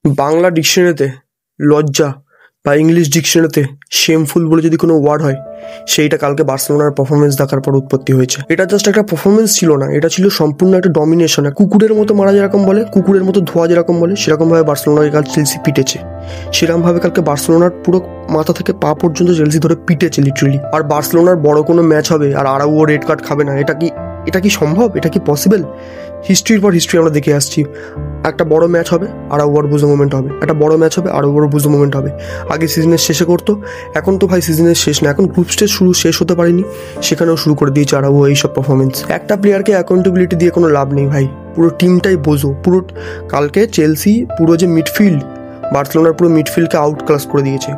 বাংলা ডিকশনারিতে লজ্জা বা English ডিকশনারিতে shameful বলে যদি কোনো ওয়ার্ড হয়, সেইটা কালকে বার্সেলোনার পারফরমেন্স দেখার পর উৎপত্তি হয়েছে। এটা জাস্ট একটা পারফরমেন্স ছিল না, এটা ছিল সম্পূর্ণ একটা ডমিনেশন। কুকুরের মতো মারা যেরকম বলে, কুকুরের মতো ধোয়া যেরকম বলে, সেরকমভাবে বার্সেলোনাকে কাল চেলসি পিটেছে। সেরকমভাবে কালকে বার্সেলোনার পুরো মাথা থেকে পা পর্যন্ত চেলসি ধরে পিটেছে লিটারেলি। আর বার্সেলোনার বড় কোনো ম্যাচ হবে আর আরাউও রেড কার্ড খাবে না, এটা কি সম্ভব? এটা কি পসিবল? হিস্ট্রির পর হিস্ট্রি আমরা দেখে আসছি। একটা বড় ম্যাচ হবে আর ওভার বুঝো মোমেন্ট হবে, একটা বড় ম্যাচ হবে আর ওভার বুঝো মোমেন্ট হবে। আগে সিজনের শেষে করতো, এখন তো ভাই সিজনের শেষ না, এখন গ্রুপ স্টেজ শেষ হতে পারেনি, সেখানেও শুরু করে দিয়েছে আর ও এইসব পারফরমেন্স। একটা প্লেয়ারকে অ্যাকাউন্টেবিলিটি দিয়ে কোনো লাভ নেই ভাই, পুরো টিমটাই বোঝো। পুরো কালকে চেলসি পুরো যে মিডফিল্ড, বার্সেলোনার পুরো মিডফিল্ডকে আউট ক্লাস করে দিয়েছে।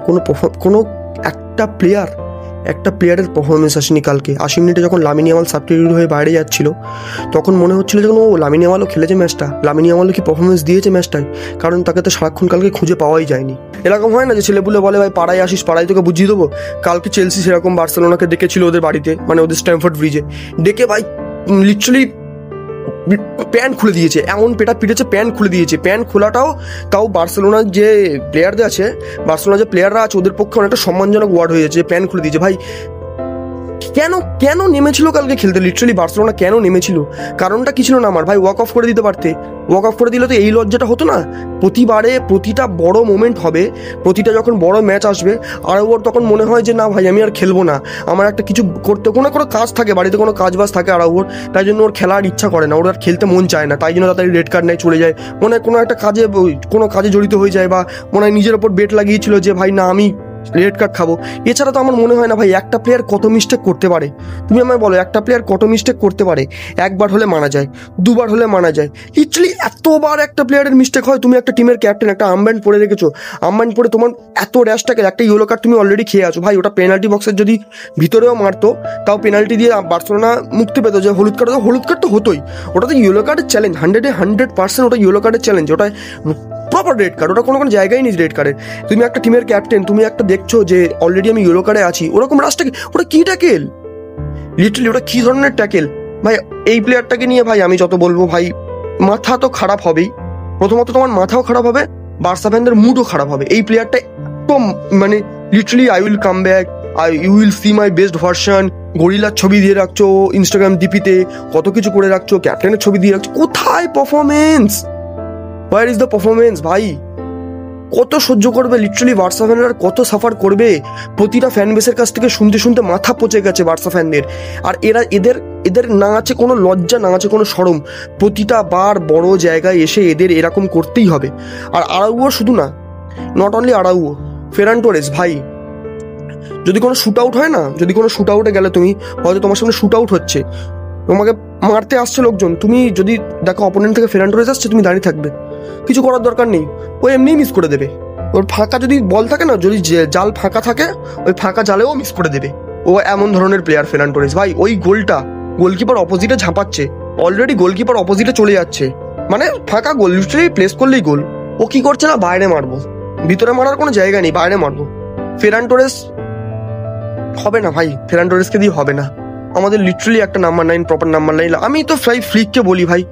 কোনো একটা প্লেয়ারের পারফরমেন্স আসেনি কালকে। 80 মিনিটে যখন লামিন ইয়ামাল সাবস্টিটিউট হয়ে বাইরে যাচ্ছিল, তখন মনে হচ্ছিল যখন ও লামিন ইয়ামালও খেলেছে ম্যাচটা, লামিন ইয়ামালও কি পারফরমেন্স দিয়েছে ম্যাচটায়, কারণ তাকে তো সারাক্ষণ কালকে খুঁজে পাওয়াই যায়নি। এরকম হয় না যে ছেলেপুলে বলে ভাই পাড়ায় আসিস, পাড়ায় তোকে বুঝিয়ে দেবো। কালকে চেলসি সেরকম বার্সেলোনাকে ডেকেছিল ওদের বাড়িতে, মানে ওদের স্ট্যামফোর্ড ব্রিজে ডেকে ভাই লিটারালি প্যান্ট খুলে দিয়েছে, এমন পেটা পিটেছে, প্যান্ট খুলে দিয়েছে। প্যান্ট খোলাটাও তাও বার্সেলোনার যে প্লেয়ারদের আছে, বার্সেলোনার যে প্লেয়াররা আছে ওদের পক্ষে অনেকটা সম্মানজনক ওয়ার্ড হয়ে যাচ্ছে। প্যান্ট খুলে দিয়েছে ভাই। কেন নেমেছিল কালকে খেলতে লিটারালি বার্সেলোনা? কেন নেমেছিল? কারণটা কি ছিল না আমার ভাই? ওয়াক অফ করে দিতে পারতে। ওয়াক অফ করে দিলে তো এই লজ্জাটা হতো না। প্রতিটা বড় মোমেন্ট হবে, প্রতিটা যখন বড় ম্যাচ আসবে, আর ওর তখন মনে হয় যে না ভাই আমি আর খেলবো না, আমার একটা কিছু করতে কোনো কাজ থাকে, বাড়িতে কোনো কাজ বাজ থাকে, আর ওর তাই জন্য ওর খেলার ইচ্ছা করে না, ওর আর খেলতে মন চায় না, তাই জন্য তাড়াতাড়ি রেড কার্ড নেয়, চলে যায়। মনে হয় কোনো কাজে জড়িত হয়ে যায়, বা মনে হয় নিজের ওপর বেট লাগিয়েছিল যে ভাই না আমি রেড কার্ড খাবো। এছাড়া তো আমার মনে হয় না ভাই একটা প্লেয়ার কত মিস্টেক করতে পারে। তুমি আমায় বলো একটা প্লেয়ার কত মিস্টেক করতে পারে? একবার হলে মানা যায়, দুবার হলে মানা যায়, লিটারালি এতবার একটা প্লেয়ারের মিস্টেক হয়। তুমি একটা টিমের ক্যাপ্টেন, একটা আর্মব্যান্ড পরে রেখেছো, আর্মব্যান্ড পরে তোমার এত র্যাশ ট্যাকেল, একটা ইয়েলো কার্ড তুমি অলরেডি খেয়ে আছো ভাই। ওটা পেনাল্টি বক্সের যদি ভিতরেও মারতো, তাও পেনাল্টি দিয়ে বার্সেলোনা মুক্তি পেতো। যে হলুদ কার্ড তো হতোই, ওটা তো ইয়েলো কার্ডের চ্যালেঞ্জ, 100% ওটা ইয়েলো কার্ডের চ্যালেঞ্জ, ওটা প্রপার রেড কার্ড, ওটা কোনো জায়গায় নেই রেড কার্ডের। তুমি একটা টিমের ক্যাপ্টেন, তুমি একটা দেখছো যে অলরেডি আমি ইয়েলো কার্ডে আছি, ওরকম রাস্তাকে ওটা কি ট্যাকেল? লিটারালি ওটা কি ধরনের ট্যাকেল ভাই? এই প্লেয়ারটাকে নিয়ে ভাই আমি যত বলবো ভাই, মাথা তো খারাপ হবেই। প্রথমত তোমার মাথাও খারাপ হবে, বার্সা ফ্যানদের মুডও খারাপ হবে। এই প্লেয়ারটা একদম মানে literally I will come back, you will see my best version, গরিলার ছবি দিয়ে রাখছো ইনস্টাগ্রাম ডিপিতে, কত কিছু করে রাখছো, ক্যাপ্টেনের ছবি দিয়ে রাখছো, কোথায় performance? Where is the performance ভাই? কত সহ্য করবে লিটারালি বার্সা ফ্যানরা, কত সাফার করবে? প্রতিটা ফ্যান বেসের কাছ থেকে শুনতে মাথা পচে গেছে বার্সা ফ্যানদের। আর এদের না আছে কোনো লজ্জা, না আছে কোনো শরম। প্রতিটা বার বড় জায়গায় এসে এদের এরকম করতেই হবে। আর আরাউও শুধু না, নট অনলি আরাউও, ফেরান টোরেস ভাই, যদি কোনো শুট আউট হয় না, যদি কোনো শুট আউটে গেলে তুমি হয়তো তোমার সামনে শুট আউট হচ্ছে, তোমাকে মারতে আসছে লোকজন, তুমি যদি দেখো অপোনেন্ট থেকে ফেরান টোরেস আসছে, তুমি দাঁড়িয়ে থাকবে, কিছু করার দরকার নেই, ও এমনিই মিস করে দেবে। ওর ফাঁকা যদি বল থাকে না, যদি জাল ফাঁকা থাকে, ওই ফাঁকা জালেও মিস করে দেবে। ও এমন ধরনের প্লেয়ার ফেরান টোরেস ভাই। ওই গোলটা গোলকিপার অপোজিটে ঝাঁপাচ্ছে, অলরেডি গোলকিপার অপোজিটে চলে যাচ্ছে, মানে ফাঁকা গোল, লিটারালি প্লেস করলেই গোল। ও কি করছে না, বাইরে মারবো, ভিতরে মারার কোনো জায়গা নেই, বাইরে মারবো। ফেরান টোরেস হবে না ভাই, ফেরান টোরেসকে দিয়ে হবে না। আমাদের লিটারালি একটা নাম্বার 9, প্রপার নাম্বার 9। আমি তো ফ্লিককে বলি ভাই,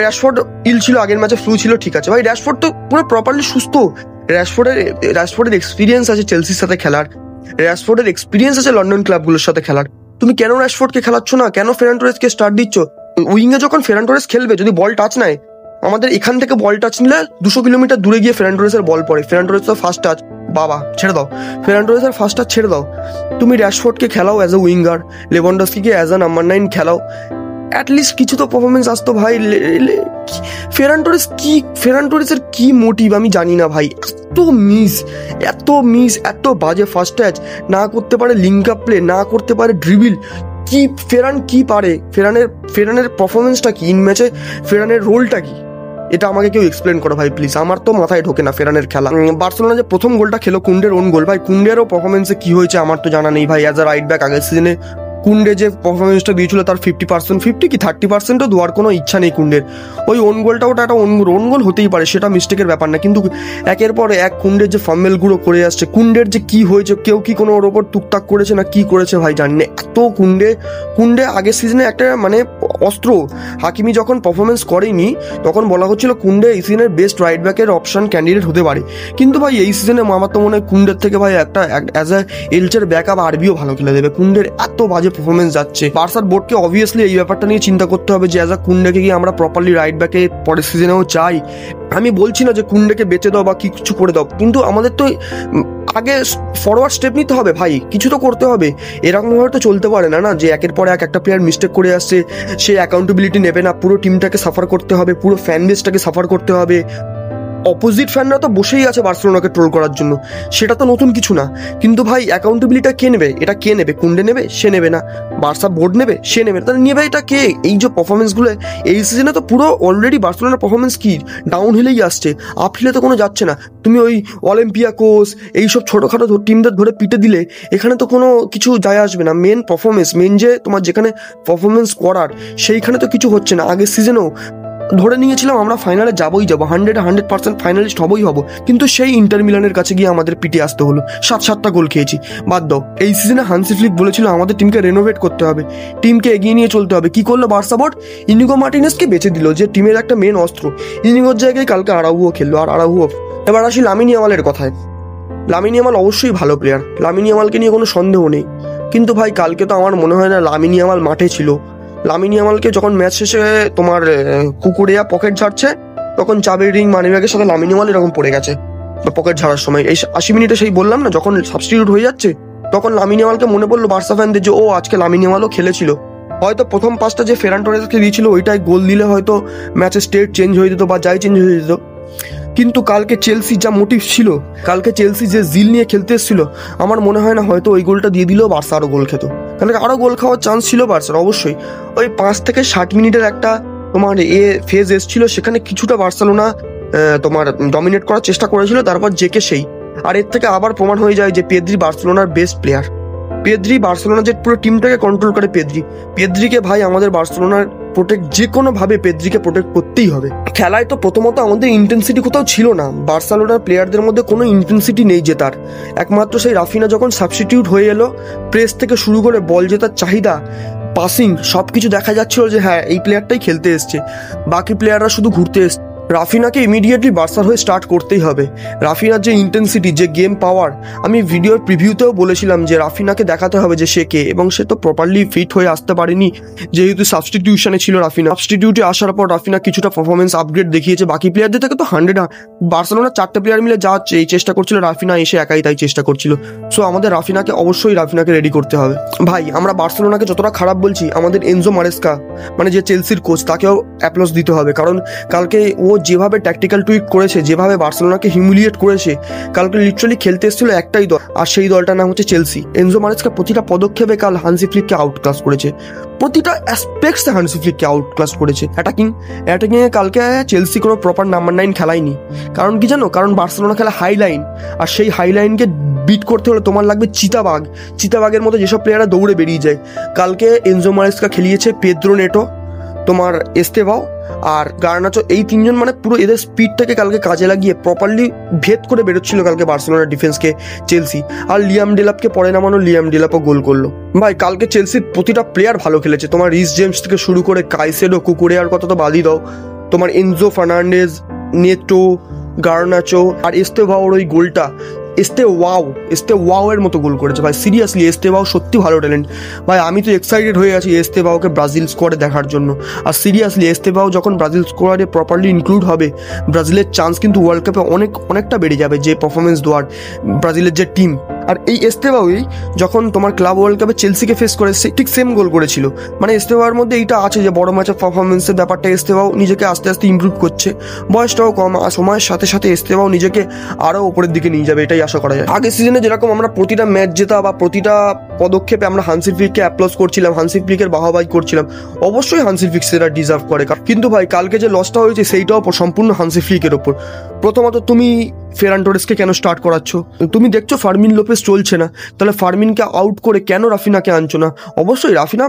র্যাশফোর্ড ইল ছিল আগের ম্যাচে, ফ্লু ছিল, ঠিক আছে ভাই, র্যাশফোর্ড তো পুরো প্রপারলি সুস্থ। র্যাশফোর্ডের এক্সপিরিয়েন্স আছে চেলসির সাথে খেলার, র্যাশফোর্ডের এক্সপিরিয়েন্স আছে লন্ডন ক্লাবগুলোর সাথে খেলার। তুমি কেন র্যাশফোর্ডকে খেলাচ্ছ না? কেন ফেরান টোরেসকে স্টার্ট দিচ্ছ? উইংয়ে যখন ফেরান টোরেস খেলবে, যদি বল টাচ নেয়, আমাদের এখান থেকে বল টাচ নিলে 200 কিলোমিটার দূরে গিয়ে ফেরান টোরেসের বল পড়ে। ফেরান টোরেস তো ফার্স্ট টাচ, বাবা ছেড়ে দাও, ফেরান টোরেসের ফার্স্ট টাচ ছেড়ে দাও। তুমি র্যাশফোর্ডকে খেলাও অ্যাজ এ উইঙ্গার, লেভানডস্কিকে অ্যাজ এ নাম্বার 9 খেলাও, অ্যাটলিস্ট কিছু তো পারফরমেন্স আসতো ভাই। ফেরান টোরেসের কি মোটিভ আমি জানি না ভাই। এত বাজে ফার্স্ট টাচ, না করতে পারে লিঙ্ক আপ প্লে, না করতে পারে ড্রিবিল। ফেরান কি পারে? ফেরানের পারফরমেন্সটা কি ইন ম্যাচে? ফেরানের রোলটা কি? এটা আমাকে কেউ এক্সপ্লেন করো ভাই প্লিজ, আমার তো মাথায় ঢোকে না ফেরানের খেলা। বার্সেলোনা যে প্রথম গোলটা খেলো কুন্ডের ওন গোল, ভাই কুন্ডেরও পারফরমেন্সে কি হয়েছে আমার তো জানা নেই ভাই। অ্যাজ আ রাইট ব্যাক আগের সিজনে কুন্ডে যে পারফরমেন্সটা দিয়েছিল তার 50% 50 কি 30%ও দেওয়ার কোনো ইচ্ছা নেই কুন্ডের। ওই ওন গোলটা ওটা একটা ওন গোল হতেই পারে, সেটা মিস্টেকের ব্যাপার না, কিন্তু একের পর এক কুন্ডের যে ফাম্বেলগুলো করে আসছে, কুন্ডের যে কি হয়েছে, কেউ কি কোনো ওর ওপর টুকটাক করেছে না কি করেছে ভাই জানি না। এত কুন্ডে আগের সিজনে একটা মানে অস্ত্র, হাকিমি যখন পারফরমেন্স করেনি তখন বলা হচ্ছিল কুন্ডে এই সিজনের বেস্ট রাইট ব্যাকের অপশন ক্যান্ডিডেট হতে পারে, কিন্তু ভাই এই সিজনে আমার তো মনে হয় কুন্ডের থেকে ভাই একটা অ্যাজ এ এলচের ব্যাকআপ আরবিও ভালো খেলে দেবে। কুন্ডের এত বাজে পারফরমেন্স যাচ্ছে, বার্সার বোর্ডকে অবভিয়াসলি এই ব্যাপারটা নিয়ে চিন্তা করতে হবে যে অ্যাজ আ কুন্ডেকে কি আমরা প্রপারলি রাইট ব্যাকে পরের সিজনেও চাই। আমি বলছি না যে কুন্ডেকে বেঁচে দাও বা কিছু করে দাও, কিন্তু আমাদের তো আগে ফরওয়ার্ড স্টেপ নিতে হবে ভাই, কিছু তো করতে হবে। এরকমভাবে তো চলতে পারে না যে একের পর এক একটা প্লেয়ার মিস্টেক করে আসছে, সে অ্যাকাউন্টেবিলিটি নেবে না, পুরো টিমটাকে সাফার করতে হবে, পুরো ফ্যান বেসটাকে সাফার করতে হবে। অপোজিট ফ্যানরা তো বসেই আছে বার্সেলোনাকে ট্রোল করার জন্য, সেটা তো নতুন কিছু না, কিন্তু ভাই অ্যাকাউন্টেবিলিটা কে নেবে? এটা কে নেবে? কুন্ডে নেবে? সে নেবে না। বার্সা বোর্ড নেবে? সে নেবে না। তাহলে নেবে এটা কে? এই যে পারফরমেন্সগুলো এই সিজনে তো পুরো অলরেডি বার্সেলোনার পারফরমেন্স কি ডাউন হিলেই আসছে, আপ হিলে তো কোনো যাচ্ছে না। তুমি ওই অলিম্পিয়াকোস এইসব ছোটোখাটো টিমদের ধরে পিটে দিলে এখানে তো কোনো কিছু যায় আসবে না। মেন পারফরমেন্স, মেন যে তোমার যেখানে পারফরমেন্স করার সেইখানে তো কিছু হচ্ছে না। আগের সিজনেও ধরে নিয়েছিলাম আমরা ফাইনালে যাবোই যাবো, 100% ফাইনালিস্ট হবই হবো, কিন্তু সেই ইন্টার মিলানের কাছে গিয়ে আমাদের পিটে আসতে হলো, 7-7টা গোল খেয়েছি। বাদ দাও, এই সিজনে হান্সি ফ্লিক বলেছিল আমাদের টিমকে রেনোভেট করতে হবে, টিমকে এগিয়ে নিয়ে চলতে হবে। কি করলো বার্সা বোর্ড? ইনিগো মার্টিনেজকে বেঁচে দিল, যে টিমের একটা মেন অস্ত্র। ইনিগোর জায়গায় কালকে আরাউহো খেললো, আর আরাউহো। এবার আসি লামিন ইয়ামালের কথায়। লামিন ইয়ামাল অবশ্যই ভালো প্লেয়ার, লামিন ইয়ামালকে নিয়ে কোনো সন্দেহ নেই, কিন্তু ভাই কালকে তো আমার মনে হয় না লামিন ইয়ামাল মাঠে ছিল। লামিন ইয়ামালকে যখন ম্যাচ শেষে তোমার কুকুরেয়া পকেট ঝাড়ছে, তখন চাবির রিং মানিব্যাগের সাথে লামিন ইয়ামাল এরকম পড়ে গেছে পকেট ঝাড়ার সময়। এই 80 মিনিটে সেই বললাম না, যখন সাবস্টিটিউট হয়ে যাচ্ছে তখন লামিন ইয়ামালকে মনে পড়লো বার্সা ফ্যানদের যে ও আজকে লামিন ইয়ামালও খেলেছিল। হয়তো প্রথম পাসটা যে ফেরান টোরেসকে দিয়েছিল ওইটাই গোল দিলে হয়তো ম্যাচের স্টেট চেঞ্জ হয়ে যেত বা যাই চেঞ্জ হয়ে যেত, কিন্তু কালকে চেলসি যা মোটিভ ছিল, কালকে চেলসি যে জিল নিয়ে খেলতে এসেছিল, আমার মনে হয় না হয়তো ওই গোলটা দিয়ে দিলেও বার্সা আরও গোল খেত। কালকে আরও গোল খাওয়ার চান্স ছিল বার্সার অবশ্যই। ওই 5 থেকে 60 মিনিটের একটা তোমার ফেজ এসেছিল, সেখানে কিছুটা বার্সেলোনা তোমার ডমিনেট করার চেষ্টা করেছিল, তারপর জেকে সেই। আর এর থেকে আবার প্রমাণ হয়ে যায় যে পেদ্রি বার্সেলোনার বেস্ট প্লেয়ার। পেদ্রি বার্সেলোনা যে পুরো টিমটাকে কন্ট্রোল করে, পেদ্রিকে ভাই আমাদের বার্সেলোনার প্রোটেক্ট যে কোনো ভাবে পেদ্রিকে প্রোটেক্ট করতেই হবে। খেলায় তো প্রথমত আমাদের ইন্টেন্সিটি কোথাও ছিল না, বার্সেলোনার প্লেয়ারদের মধ্যে কোনো ইন্টেন্সিটি নেই জেতার। একমাত্র সেই রাফিনা যখন সাবস্টিটিউট হয়ে এলো, প্রেস থেকে শুরু করে বল জেতার চাহিদা, পাসিং সবকিছু দেখা যাচ্ছিল যে হ্যাঁ এই প্লেয়ারটাই খেলতে এসছে, বাকি প্লেয়াররা শুধু ঘুরতে এসছে। রাফিনাকে ইমিডিয়েটলি বার্সার হয়ে স্টার্ট করতেই হবে। রাফিনার যে ইন্টেন্সিটি, যে গেম পাওয়ার, আমি ভিডিওর প্রিভিউতেও বলেছিলাম যে রাফিনাকে দেখাতে হবে যে সে কে, এবং সে তো প্রপারলি ফিট হয়ে আসতে পারেনি যেহেতু সাবস্টিটিউশনে ছিল রাফিনা। সাবস্টিটিউটে আসার পর রাফিনা কিছুটা পারফরমেন্স আপগ্রেড দেখিয়েছে, বাকি প্লেয়ারদের থেকে তো 100 বার্সেলোনার 4টে প্লেয়ার মিলে যা এই চেষ্টা করছিল, রাফিনা এসে একাই তাই চেষ্টা করছিল। সো আমাদের রাফিনাকে রেডি করতে হবে ভাই। আমরা বার্সেলোনাকে যতটা খারাপ বলছি, আমাদের এনজো মারেস্কা মানে যে চেলসির কোচ, তাকেও অ্যাপ্লজ দিতে হবে, কারণ কালকে ও যেভাবে ট্যাকটিক্যাল টুইক করেছে, যেভাবে বার্সেলোনাকে হিউমিলিয়েট করেছে, কালকে লিটারালি খেলতে এসেছিল একটাই দল, আর সেই দলটার নাম হচ্ছে চেলসি। এনজো মারেস্কা প্রতিটা পদক্ষেপে কাল হান্সি ফ্লিককে আউটক্লাস করেছে, প্রতিটা অ্যাসপেক্টসে হান্সি ফ্লিককে আউটক্লাস করেছে। অ্যাটাকিংয়ে কালকে চেলসি কোনো প্রপার নাম্বার 9 খেলায়নি। কারণ কি জানো? কারণ বার্সেলোনা খেলা হাই লাইন, আর সেই হাই লাইনকে বিট করতে হলে তোমার লাগবে চিতাবাঘের মতো যেসব প্লেয়াররা দৌড়ে বেরিয়ে যায়। কালকে এনজো মারেস্কা খেলিয়েছে পেদ্রো নেটো, তোমার এস্তেভাও আর গার্নাচো, এই 3জন মানে পুরো এদের স্পিডটাকে কালকে কাজে লাগিয়ে প্রপারলি ভেদ করে বেরোচ্ছিল কালকে বার্সেলোনার ডিফেন্সকে চেলসি। আর লিয়াম ডেলাপকে পরে নামানো, লিয়াম ডেলাপও গোল করলো। ভাই কালকে চেলসির প্রতিটা প্লেয়ার ভালো খেলেছে, তোমার রিস জেমস থেকে শুরু করে কাইসেডো, কুকুরেয়ার কথা তো বাদই দাও, তোমার এনজো ফার্নান্ডেজ, নেটো, গার্নাচো আর এস্তেভাওর ওই গোলটা, এস্তেভাও এর মতো গোল করেছে ভাই। সিরিয়াসলি এস্তেভাও সত্যি ভালো ট্যালেন্ট ভাই। আমি তো এক্সাইটেড হয়ে আছি এস্তেভাওকে ব্রাজিল স্কোয়াডে দেখার জন্য। আর সিরিয়াসলি এস্তেভাও যখন ব্রাজিল স্কোয়াডে প্রপারলি ইনক্লুড হবে, ব্রাজিলের চান্স কিন্তু ওয়ার্ল্ড কাপে অনেকটা বেড়ে যাবে, যে পারফরমেন্স দেওয়ার ব্রাজিলের যে টিম। আর এই এস্তেভাওই যখন তোমার ক্লাব ওয়ার্ল্ড কাপে চেলসিকে ফেস করে ঠিক সেম গোল করেছিল। মানে এস্তেভাওর মধ্যে এইটা আছে যে বড় ম্যাচের পারফরমেন্সের ব্যাপারটা, এস্তেভাও নিজেকে আস্তে আস্তে ইমপ্রুভ করছে, বয়সটাও কম, আর সময়ের সাথে সাথে এস্তেভাও নিজেকে আরও ওপরের দিকে নিয়ে যাবে, এটাই আশা করা যায়। আগের সিজনে যেরকম আমরা প্রতিটা ম্যাচ জেতা বা প্রতিটা পদক্ষেপে আমরা হান্সি ফ্লিককে অ্যাপ্লজ করছিলাম, হান্সি ফ্লিকের বাহবাই করছিলাম, অবশ্যই হান্সি ফ্লিক সেটা ডিজার্ভ করে। কিন্তু ভাই কালকে যে লসটা হয়েছে সেইটাও সম্পূর্ণ হান্সি ফ্লিকের ওপর। প্রথমত তুমি ফেরান টোরেসকে কেন স্টার্ট করাচ্ছ? তুমি দেখছো ফার্মিন লোপেস চলছে না, তাহলে ফার্মিনকে আউট করে কেন রাফিনাকে আনছো না? অবশ্যই রাফিনা,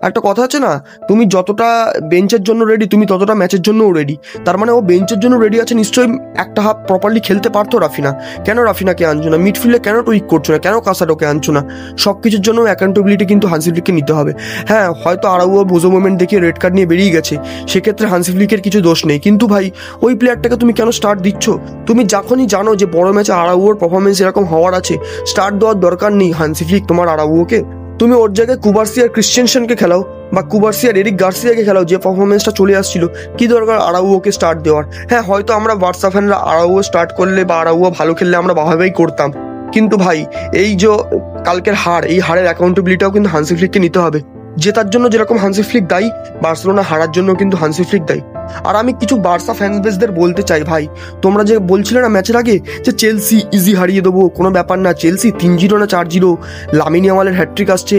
একটা কথা আছে না, তুমি যতটা বেঞ্চের জন্য রেডি তুমি ততটা ম্যাচের জন্যও রেডি। তার মানে ও বেঞ্চের জন্য রেডি আছে, নিশ্চয়ই একটা হাফ প্রপারলি খেলতে পারতো রাফিনা। কেন রাফিনাকে আনছো না? মিডফিল্ডে কেন টুইক করছো না? কেন কাসাডোকে আনছো না? সব কিছুর জন্য অ্যাকাউন্টেবিলিটি কিন্তু হান্সি ফ্লিককে নিতে হবে। হ্যাঁ, হয়তো আরাউও বোঝো মোমেন্ট দেখিয়ে রেড কার্ড নিয়ে বেরিয়ে গেছে, সেক্ষেত্রে হান্সি ফ্লিকের কিছু দোষ নেই, কিন্তু ভাই ওই প্লেয়ারটাকে তুমি কেন স্টার্ট দিচ্ছ? তুমি যখনই জানো যে বড় ম্যাচে আরাউওর পারফরমেন্স এরকম হওয়ার আছে, স্টার্ট দেওয়ার দরকার নেই হান্সি ফ্লিক তোমার আরাউওকে। তুমি ওর জায়গায় কুবার্সিয়ার ক্রিশ্চিয়ানসেনকে খেলাও বা কুবার্সিয়ার এরিক গার্সিয়াকে খেলাও, যে পারফরমেন্সটা চলে আসছিল। কি দরকার আরাউওকে স্টার্ট দেওয়ার? হ্যাঁ, হয়তো আমরা বার্সা ফ্যানরা আরাউও স্টার্ট করলে বা আরাউও ভালো খেললে আমরা বাহাবাই করতাম, কিন্তু ভাই এই যে কালকের হার, এই হারের অ্যাকাউন্টেবিলিটিও কিন্তু হান্সি ফ্লিককে নিতে হবে। জেতার জন্য যেরকম হান্সি ফ্লিক দায়ী, বার্সেলোনা হারার জন্য কিন্তু হান্সি ফ্লিক দায়ী। আর আমি কিছু বার্সা ফ্যান বেসদের বলতে চাই, ভাই তোমরা যে বলছিলে না ম্যাচের আগে যে চেলসি ইজি হারিয়ে দেবো, কোনো ব্যাপার না, চেলসি 3-0 না 4-0, লামিন ইয়ামালের হ্যাট্রিক আসছে,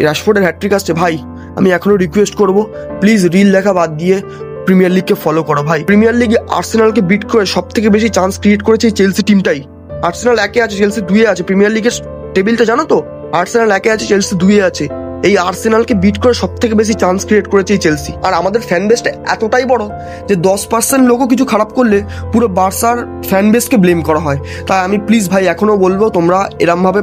রাশফোর্ডের হ্যাট্রিক আসছে। ভাই আমি এখনো রিকোয়েস্ট করবো, প্লিজ রিল দেখা বাদ দিয়ে প্রিমিয়ার লিগকে ফলো করো। ভাই প্রিমিয়ার লিগে আর্সেনালকে বিট করে সব থেকে বেশি চান্স ক্রিয়েট করেছে এই চেলসি টিমটাই। আর্সেনাল 1-এ আছে, চেলসি 2-এ আছে। প্রিমিয়ার লিগের টেবিলটা জানো তো? আর্সেনাল 1-এ আছে, চেলসি 2-এ আছে। এই আর্সেনালকে বিট করে সব থেকে বেশি চান্স ক্রিয়েট করেছে এই চেলসি। আর আমাদের ফ্যান বেসটা এতটাই বড় যে 10% লোকও কিছু খারাপ করলে পুরো বার্সার ফ্যান বেসকে ব্লেম করা হয়। তাই আমি প্লিজ ভাই এখনো বলবো, তোমরা এরমভাবে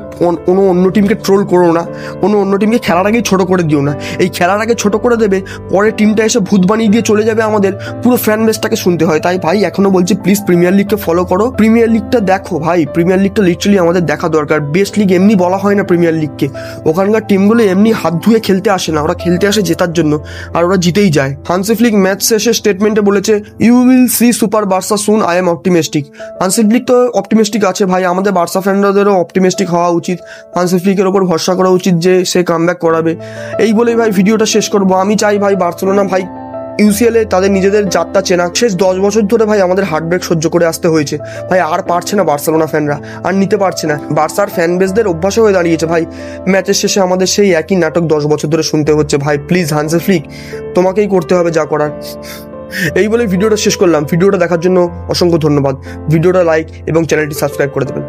কোনো অন্য টিমকে ট্রোল করো না, কোনো অন্য টিমকে খেলার আগেই ছোট করে দিও না। এই খেলার আগে ছোট করে দেবে, পরে টিমটা এসে ভূত বানিয়ে দিয়ে চলে যাবে, আমাদের পুরো ফ্যান বেসটাকে শুনতে হয়। তাই ভাই এখনো বলছি, প্লিজ প্রিমিয়ার লিগকে ফলো করো, প্রিমিয়ার লিগটা দেখো। ভাই প্রিমিয়ার লিগটা লিটারালি আমাদের দেখা দরকার। বেস্ট লিগ এমনি বলা হয় না প্রিমিয়ার লিগকে, ওখানকার টিমগুলো এমনি হাত ধুয়ে খেলতে আসে না, ওরা খেলতে আসে জেতার জন্য, আর ওরা জিতেই যায়। হান্সি ফ্লিক ম্যাচ শেষে স্টেটমেন্টে বলেছে, you will see super Barca soon, I am optimistic. Hansi Flick তো অপটিমিস্টিক আছে ভাই, আমাদের বার্সা ফ্যানদেরও অপটিমিস্টিক হওয়া উচিত, হান্সি ফ্লিকের ওপর ভরসা করা উচিত যে সে কামব্যাক করাবে। এই বলেই ভাই ভিডিওটা শেষ করবো। আমি চাই ভাই বার্সেলোনা ভাই ইউসিএল এ তাদের নিজেদের জাতটা চেনা। শেষ 10 বছর ধরে ভাই আমাদের হার্টব্রেক সহ্য করে আসতে হয়েছে ভাই, আর পারছে না বার্সেলোনা ফ্যানরা, আর নিতে পারছে না। বার্সার ফ্যান বেসদের অভ্যাস হয়ে দাঁড়িয়েছে ভাই, ম্যাচের শেষে আমাদের সেই একই নাটক 10 বছর ধরে শুনতে হচ্ছে। ভাই প্লিজ হান্সি ফ্লিক, তোমাকেই করতে হবে যা করার। এই বলে ভিডিওটা শেষ করলাম। ভিডিওটা দেখার জন্য অসংখ্য ধন্যবাদ। ভিডিওটা লাইক এবং চ্যানেলটি সাবস্ক্রাইব করে দেবেন।